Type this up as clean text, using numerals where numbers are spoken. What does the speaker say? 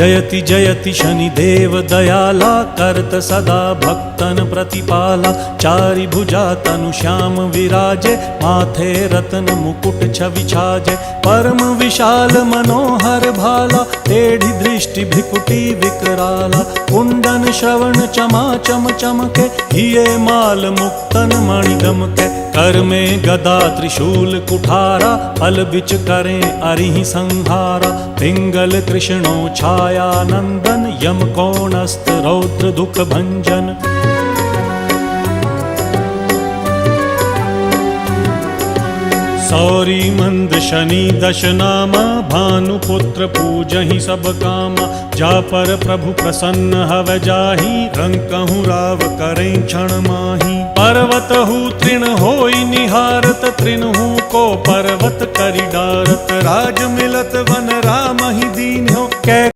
जयति जयति शनिदेव दयाला, करत सदा भक्तन प्रतिपाला। चारि भुजा तनु श्याम विराजे, माथे रत्न मुकुट छवि छाजे। परम विशाल मनोहर भाला, टेढ़ी दृष्टि भ्रिकुटी विकराला। कुंडन श्रवण चमा चम चमके, हिये माल मुक्तन मणि दमके। कर में गदा त्रिशूल कुठारा, फल बिच करें अरिहि संहारा। पिंगल कृष्णो छाया नंदन, यम कोणस्थ रौद्र दुख भंजन। सौरी मंद शनि दश नामा, भानुपुत्र पूजहि सब कामा। जा पर प्रभु प्रसन्न हव जाहि, रंकहु राव करें क्षण माहि। पर्वत हु तृण होई निहारत, तृणहु को पर्वत करि डारत। राज मिलत वन राम ही दीन हो, कै